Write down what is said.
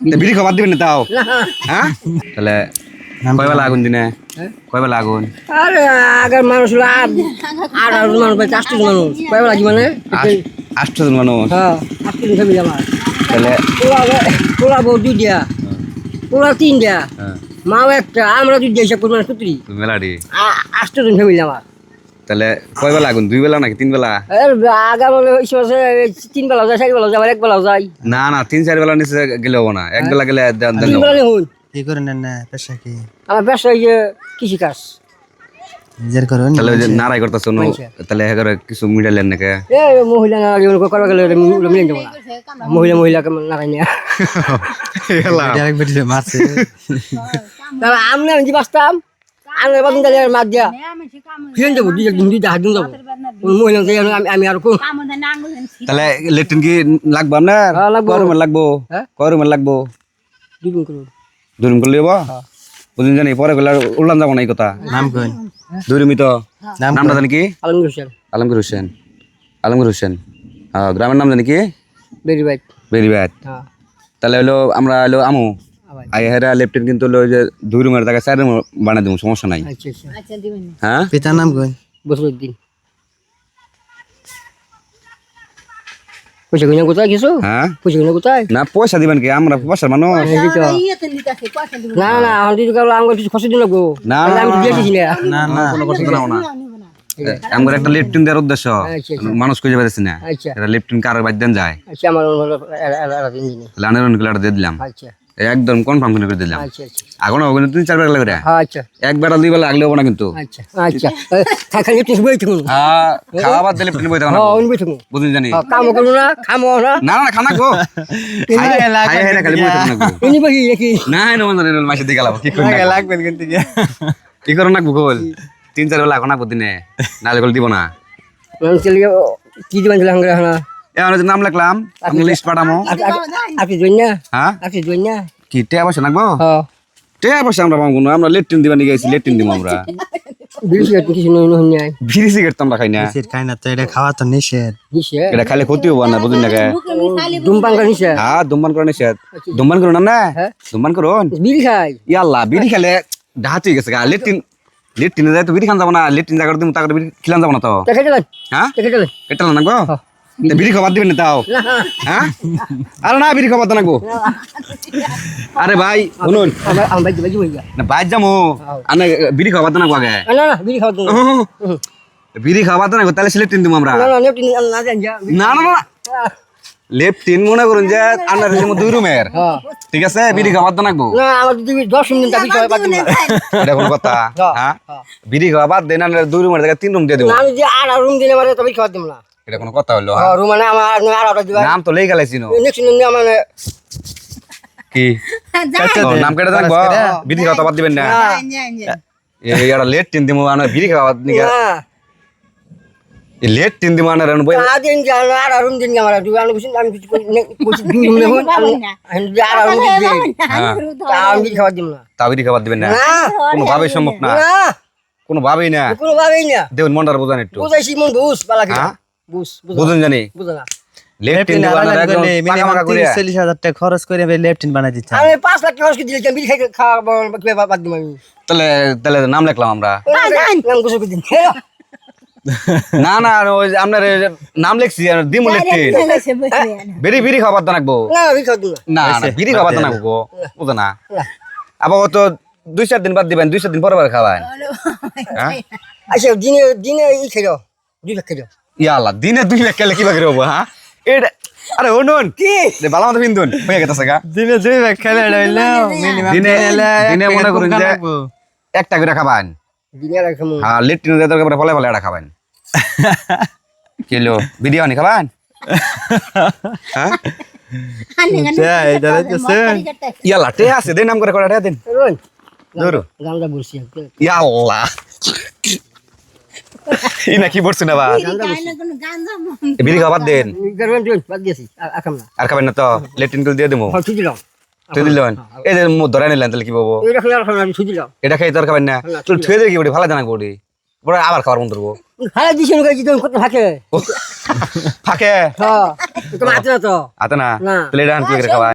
বিড়ি খাবার দিবেন না তাও হ্যাঁ তাহলে কয় বেলা আগুন দিনে কয় বেলা আগুন আরে আগের মানুষ হলো আর মানুষ ভাই 4জন মানুষ কয় বেলা মানে 8জন মানুষ হ্যাঁ 8জন ফ্যামিলি আমার তাহলে পোলা বউ 2টা পোলা 3টা মাও একটা আমরা 2টা হিসাব করবো না সত্যি মেলাডি 8জন ফ্যামিলি আমার তাহলে কয় বেলা আগুন 2 বেলা নাকি 3 বেলা আগা বলে 3 বেলা যায় 4 বেলা যায় 1 বেলা যায় না না 3-4 বেলা নিচে গেলে হবো না 1 বেলা গেলে দেন 3 বেলা হই কি করেন না পেশা কি আমার ব্যবসা এই যে কৃষি কাজ নিজের করেন তাহলে ওই যে নারাই করতেছ তাহলে এগারে কিছু মিডালেন নাকি এ মহিলা না করবা গেলে মিলে যাবো না মহিলা নারাই নিয়ে ডাইরেক্ট বেটে মারছে তাহলে আমি যে বাঁচতাম আমি বাদিন তাহলে মাছ দিয়া ফিরে যাবো 2 হাত দিন যাবো মহিলা আমি আর কোন তাহলে লেট্রিন কি লাগবে আপনার কয় রুমের লাগবো কয় রুমের লাগবো 2 দিন করবো 2 রুম করলে হবো বুঝুন জানি পরে গেলে উল্লান যাবো না এই কথা নাম কই 2 রুমই তো নামটা জানি কি আলমগীর হোসেন আলমগীর হোসেন আলমগীর হোসেন হ্যাঁ গ্রামের নাম জানি কি বেরি বাইক বেরিবাদ হ্যাঁ তাহলে হলো আমরা হলো আমু আই হেরা লেফটেন কিন্তু হলো ওই যে 2 রুমের জায়গায় 4 রুম বানাই দেবো সমস্যা নাই আচ্ছা আচ্ছা হ্যাঁ পিতার নাম কই বসরুদ্দিন পয়সা কিনা কোথায় কিছু হ্যাঁ পয়সা কিনা কোথায় না পয়সা দিবেন কি আমরা পয়সার মানুষ না না আমার দিদি কাল আমার কিছু খসে দিন লাগবো না, আমি তো দিয়েছি না না কোনো কষ্ট নাও না আমার একটা লেফটেন দেওয়ার উদ্দেশ্য মানুষ খুঁজে পাচ্ছি না আচ্ছা এটা লেফটেন কারের বাদ দেন যায় আচ্ছা আমার ইঞ্জিনিয়ার লানের কিলাটা দিয়ে দিলাম আচ্ছা একদম কনফার্ম করে দিলাম আচ্ছা আচ্ছা এখন হবে কিন্তু 3-4 বেলা করে আচ্ছা এক বেলা 2 বেলা আগলে হবে না কিন্তু আচ্ছা আচ্ছা খালি একটু বই থাকুন হ্যাঁ খাওয়া বাদ দিলে লেফটেন বইতে হবে না হ্যাঁ বই থাকুন বুঝুন জানি কাম করবো না খামো না না না খানা গো খাই খাই খালি বইতে হবে না এনি বই কি না না মানে মাসে দিয়ে গেলাম কি করি লাগবেন কিন্তু কি করো না গুগল 3-4 বেলা এখন আপত্তি নেই নালে গল দিব না মানুষ চলে কি দিবেন চলে হাঙ্গা না এখন যে নাম লিখলাম আপনি লিস্ট পাঠামো আপনি জন্য হ্যাঁ আপনি জন্য কি টেয়া পয়সা লাগবো হ্যাঁ টেয়া পয়সা আমরা পাবো না আমরা লেট্রিন দিবা নিয়ে গেছি লেট্রিন দিব আমরা বিড়ি কিছু নই নই নাই বিড়ি সিগারেট তো আমরা খাই না সিট খাই না তো এটা খাওয়া তো নিষেধ নিছে এটা খাইলে ক্ষতি হবো না বুঝুন না ধূমপান করে নিছে হ্যাঁ ধূমপান করো নিষেধ ধূমপান করো না হ্যাঁ। ধূমপান করুন বিড়ি খাই ইয়াল্লা বিড়ি খেলে ডাহাত হয়ে গেছে গা লেট্রিন লেট্রিনে যায় তো বিড়ি খান যাবো না লেট্রিন জায়গা দিম তাকে বিড়ি খিলান যাবো না তো দেখে চলেন হ্যাঁ দেখে চলেন এটা লাগবো বিড়ি খাবার দিবেন না তাও হ্যাঁ আরে না বিড়ি খাবার তো লাগবো আরে ভাই শুনুন আমার বাইক বাইক হই না বাইর যাবো আনে বিড়ি খাবার তো লাগবো আগে না না বিড়ি খাওয়া না বিড়ি খাবার তো লাগবো তাহলে লেট্রিন দিব আমরা না না নেপটি না জান যা না না না লেফটিন মনে করুন যে আন্ডার 2 রুমের হ্যাঁ ঠিক আছে বিড়ি খাবার তো লাগবো না আমার দিদি 10 মিনিট দাবি সবাই বাদ দিন এটা কোনো কথা হ্যাঁ বিড়ি খাবার দেন আন্ডার 2 রুমের জায়গায় 3 রুম দিয়ে দেবো না আমি যে আর রুম দিলে মানে তবে খাওয়া দিম না এটা কোনো কথা হলো হ্যাঁ রুম মানে আমার আর অর্ডার দিবা নাম তো লেই গেলাইছি নো নেক্সট দিন মানে কি নাম কেটে থাকবো বিড়ি খাবার দিবেন না এই এটা লেটটিন দিমু আনা বিড়ি খাবার নিগা না এই লেটটিন দিমু আনা রান বই দিন জানো আর রুম দিন আমার দিবা আমি কিছু দুই রুম নেব আমি আর রুম দিই আমি বিড়ি খাওয়া দিম না তা বিড়ি খাবার দিবেন না না কোনো ভাবে সম্ভব না না কোনো ভাবেই না কোনো ভাবেই না দেখুন মনটার বোঝান একটু বুঝাইছি মন বুঝ বালা কি হ্যাঁ? বুঝ বুঝুন জানি বুঝ না লেটটিন দিমু আনা একদম পাকা পাকা করে 40,000 টাকা খরচ করে লেফটিন বানাই দিচ্ছি আমি 5 লাখ টাকা দিলে আমি বিড়ি খাই খাওয়া কি বাদ দিম আমি তাহলে তাহলে নাম লিখলাম আমরা নাম কিছু দিন না না ওই আপনার নাম লিখছি দিমু লেটটিন বিড়ি বিড়ি খাবার তো লাগবো না বিড়ি খাওয়া দিম না না বিড়ি খাবার তো লাগবো বুঝো না আবার তো 2-4 দিন বাদ দিবেন 2-4 দিন পরে পরে খাওয়ান হ্যাঁ আচ্ছা দিনে দিনে ই খাইলো 2 লাখ খাইলো ইয়াল্লা দিনে 2 লাখ খেলে কি বাকি হবো হ্যাঁ এটা আরে শুনুন কি রে বালা মতো বিন্দুন হয়ে গেছে গা দিনে 2 লাখ খেলে হইলো মিনিমাম দিনে দিনে মনে করুন যে একটা করে খাবান দিনে রাখমু হ্যাঁ লেট্রিন দিয়ে দরকার পড়ে ফলে ফলে এটা খাবান কিলো ভিডিও নি খাবান হ্যাঁ ইয়াল্লা টে আছে দেন নাম করে কড়াটা দেন রোন ধরো গামটা বলছি ইয়াল্লা ইনা কি বলছ না বা বিড়ি খাবার দেন গরম দিন বাদ দিয়েছি আকাম না আর খাবেন না তো লেট্রিন গুলো দিয়ে দেবো হ্যাঁ ঠিক দিলাম তুই দিলেন এই যে ধরে নিলেন তাহলে কি পাবো এটা খেলে আর আমি ঠিক দিলাম এটা খাই তোর খাবেন না তুই থুয়ে দিয়ে কি বলি ভালো জানা বলি বড় আবার খাবার মন ধরবো খালা দিছি না কি কত থাকে ফাঁকে হ্যাঁ তোমার আছে না তো আতে না না। তাহলে এটা আনতে খাবার